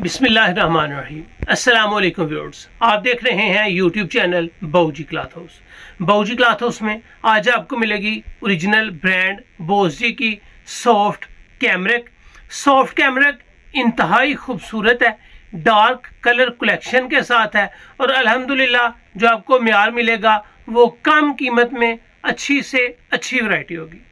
बिस्मिल्लाहिर्रहमानिर्रहीम। अस्सलाम वालेकुम व्यूअर्स, आप देख रहे हैं YouTube channel Bauji cloth house. Bauji cloth house में आज आपको मिलेगी ओरिजिनल ब्रांड बोसजी की सॉफ्ट कैमरिक। सॉफ्ट कैमरिक इंतहाई खूबसूरत है, डार्क कलर कलेक्शन के साथ है और अल्हम्दुलिल्लाह जो आपको म्यार मिलेगा वो कम कीमत में अच्छी से अच्छी वैरायटी होगी।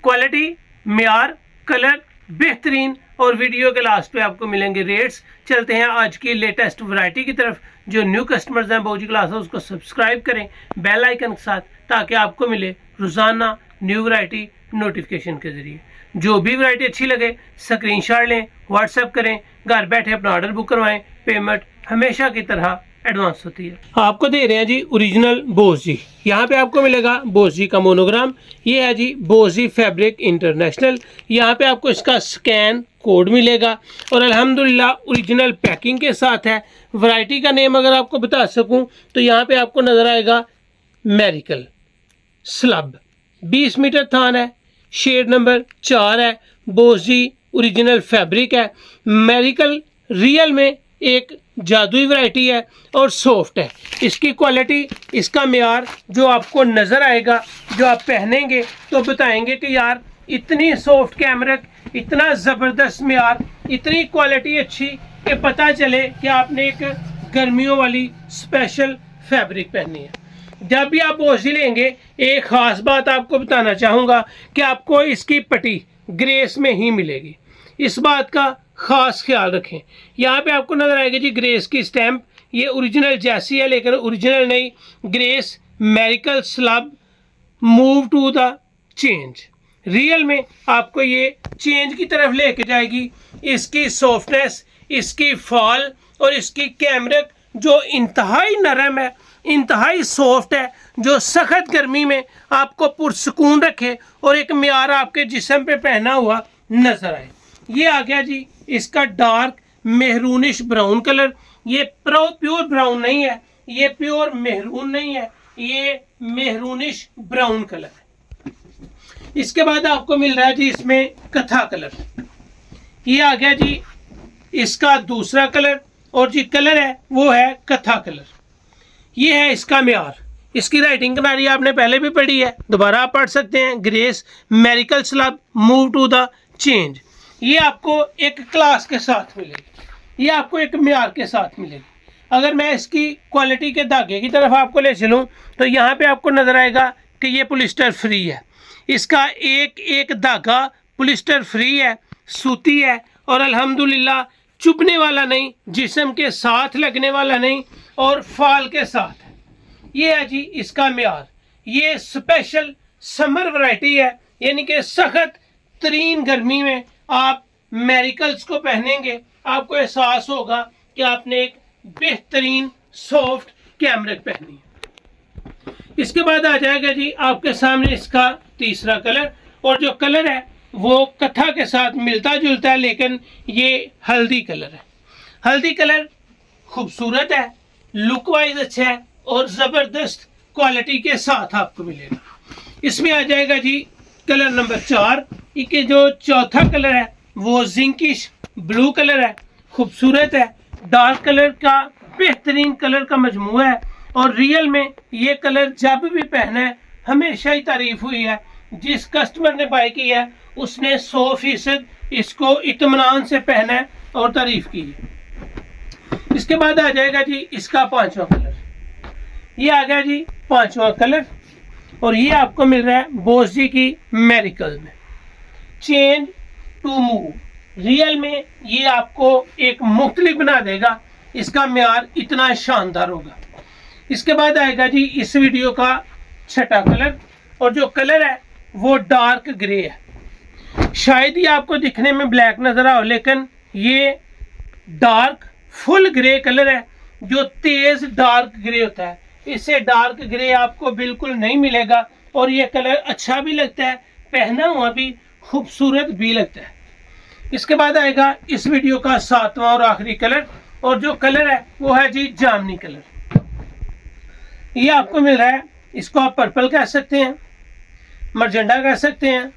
क्वालिटी, म्यार, कलर बेहतरीन और वीडियो के लास्ट पे आपको मिलेंगे रेट्स। चलते हैं आज की लेटेस्ट वैरायटी की तरफ। जो न्यू कस्टमर्स हैं बाऊजी क्लॉथ हाउस को सब्सक्राइब करें बेल आइकन के साथ, ताकि आपको मिले रोज़ाना न्यू वैरायटी नोटिफिकेशन के ज़रिए। जो भी वैरायटी अच्छी लगे स्क्रीनशॉट लें, व्हाट्सएप करें, घर बैठे अपना ऑर्डर बुक करवाएं। पेमेंट हमेशा की तरह एडवांस होती है। आपको दे रहे हैं जी ओरिजिनल बोसजी। यहाँ पे आपको मिलेगा बोसजी का मोनोग्राम। ये है जी बोसजी फैब्रिक इंटरनेशनल। यहाँ पे आपको इसका स्कैन कोड मिलेगा और अल्हम्दुलिल्लाह ओरिजिनल पैकिंग के साथ है। वैरायटी का नेम अगर आपको बता सकूं तो यहाँ पे आपको नज़र आएगा मेरिकल स्लब। 20 मीटर थान है, शेड नंबर 4 है, बोसजी ओरिजिनल फैब्रिक है। मेरिकल रियल में एक जादुई वैरायटी है और सॉफ्ट है। इसकी क्वालिटी, इसका म्यार जो आपको नज़र आएगा, जो आप पहनेंगे तो बताएंगे कि यार इतनी सॉफ्ट कैमरिक, इतना ज़बरदस्त म्यार, इतनी क्वालिटी अच्छी कि पता चले कि आपने एक गर्मियों वाली स्पेशल फैब्रिक पहनी है। जब भी आप बोसजी लेंगे एक ख़ास बात आपको बताना चाहूँगा कि आपको इसकी पट्टी ग्रेस में ही मिलेगी। इस बात का ख़ास ख्याल रखें। यहाँ पे आपको नज़र आएगी जी ग्रेस की स्टैम्प। ये ओरिजिनल जैसी है लेकिन ओरिजिनल नहीं। Grace miracle slub move to the change. Real में आपको ये चेंज की तरफ लेके जाएगी। इसकी सॉफ्टनेस, इसकी फॉल और इसकी कैमरिक जो इंतहाई नरम है, इंतहाई सॉफ्ट है, जो सख्त गर्मी में आपको पुरसकून रखे और एक म्यार आपके जिस्म पे पहना हुआ नज़र आए। ये आ गया जी इसका डार्क मेहरूनिश ब्राउन कलर। ये प्योर ब्राउन नहीं है, ये प्योर मेहरून नहीं है, ये मेहरूनिश ब्राउन कलर है। इसके बाद आपको मिल रहा है जी इसमें कथा कलर। ये आ गया जी इसका दूसरा कलर और जी कलर है वो है कथा कलर। ये है इसका म्यार। इसकी राइटिंग किनारी आपने पहले भी पढ़ी है, दोबारा आप पढ़ सकते हैं। Grace miracle slub move to the change. ये आपको एक क्लास के साथ मिलेगी, ये आपको एक म्यार के साथ मिलेगी। अगर मैं इसकी क्वालिटी के धागे की तरफ आपको ले चलूँ तो यहाँ पे आपको नज़र आएगा कि ये पॉलिस्टर फ्री है। इसका एक एक धागा पॉलिस्टर फ्री है, सूती है और अल्हम्दुलिल्लाह चुभने वाला नहीं, जिस्म के साथ लगने वाला नहीं और फाल के साथ है। ये है जी इसका म्यार। ये स्पेशल समर वैरायटी है, यानी कि सख्त तरीन गर्मी में आप मेरिकल्स को पहनेंगे, आपको एहसास होगा कि आपने एक बेहतरीन सॉफ्ट कैमरिक पहनी है। इसके बाद आ जाएगा जी आपके सामने इसका तीसरा कलर और जो कलर है वो कथा के साथ मिलता जुलता है, लेकिन ये हल्दी कलर है। हल्दी कलर खूबसूरत है, लुक वाइज अच्छा है और ज़बरदस्त क्वालिटी के साथ आपको मिलेगा। इसमें आ जाएगा जी कलर नंबर 4। इसके जो चौथा कलर है वो जिंकिश ब्लू कलर है, खूबसूरत है, डार्क कलर का बेहतरीन कलर का मजमूआ है और रियल में ये कलर जब भी पहना है हमेशा ही तारीफ हुई है। जिस कस्टमर ने बाय किया है उसने 100% इसको इत्मीनान से पहना है और तारीफ की है। इसके बाद आ जाएगा जी इसका 5वां कलर। ये आ गया जी 5वां कलर और ये आपको मिल रहा है बोसजी की मेरिकल में। Change to move. रियल में ये आपको एक मुख्तलिफ बना देगा, इसका म्यार इतना शानदार होगा। इसके बाद आएगा जी इस वीडियो का 6वां कलर और जो कलर है वो डार्क ग्रे है। शायद ही आपको दिखने में ब्लैक नज़र आओ, लेकिन ये डार्क फुल ग्रे कलर है, जो तेज़ डार्क ग्रे होता है। इससे डार्क ग्रे आपको बिल्कुल नहीं मिलेगा और ये कलर अच्छा भी लगता है, पहना हुआ भी खूबसूरत भी लगता है। इसके बाद आएगा इस वीडियो का 7वां और आखिरी कलर और जो कलर है वो है जी जामनी कलर। ये आपको मिल रहा है, इसको आप पर्पल कह सकते हैं, मरजेंडा कह सकते हैं,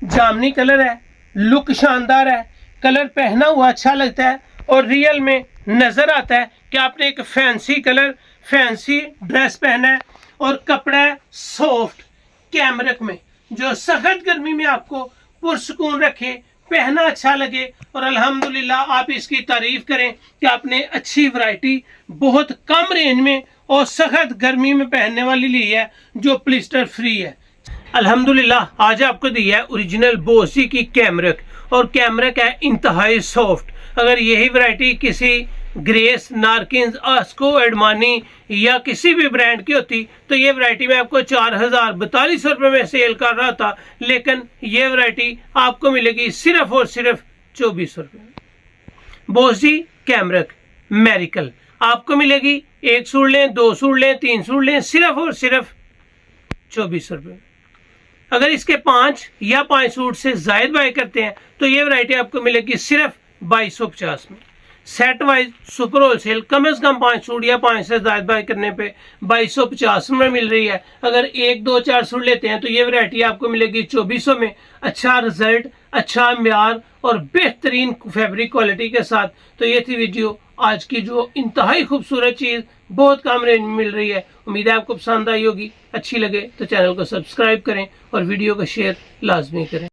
जामनी कलर है, लुक शानदार है, कलर पहना हुआ अच्छा लगता है और रियल में नज़र आता है कि आपने एक फैंसी कलर फैंसी ड्रेस पहना है और कपड़ा है सॉफ्ट कैमरिक में, जो सख्त गर्मी में आपको पुरसुकून रखे, पहना अच्छा लगे और अल्हम्दुलिल्लाह आप इसकी तारीफ करें कि आपने अच्छी वैरायटी बहुत कम रेंज में और सख्त गर्मी में पहनने वाली ली है जो प्लिस्टर फ्री है। अल्हम्दुलिल्लाह आज आपको दी है ओरिजिनल बोस जी की कैमरिक, और कैमरिक है इंतहाई सॉफ्ट। अगर यही वैरायटी किसी ग्रेस, नारकिन्स, आस्को, एडमानी या किसी भी ब्रांड की होती तो ये वैरायटी मैं आपको 4042 रुपये में सेल कर रहा था, लेकिन ये वैरायटी आपको मिलेगी सिर्फ और सिर्फ 24 रुपये में। बोस जी कैमरिक मेरिकल आपको मिलेगी, एक सूट लें, 2 सूट लें, 3 सूट लें, सिर्फ और सिर्फ 24 रुपये। अगर इसके 5 या 5 सूट से जायद बाय करते हैं तो ये वैरायटी आपको मिलेगी सिर्फ 2250 में। सेट वाइज सुपर होलसेल कम से कम 5 सूट या 5 से ज्यादा बाय करने पे 2250 में मिल रही है। अगर 1, 2, 4 सूट लेते हैं तो ये वैरायटी आपको मिलेगी 2400 में। अच्छा रिजल्ट, अच्छा म्यार और बेहतरीन फैब्रिक क्वालिटी के साथ। तो ये थी वीडियो आज की, जो इंतहाई खूबसूरत चीज़ बहुत कम रेंज में मिल रही है। उम्मीद है आपको पसंद आई होगी। अच्छी लगे तो चैनल को सब्सक्राइब करें और वीडियो को शेयर लाजमी करें।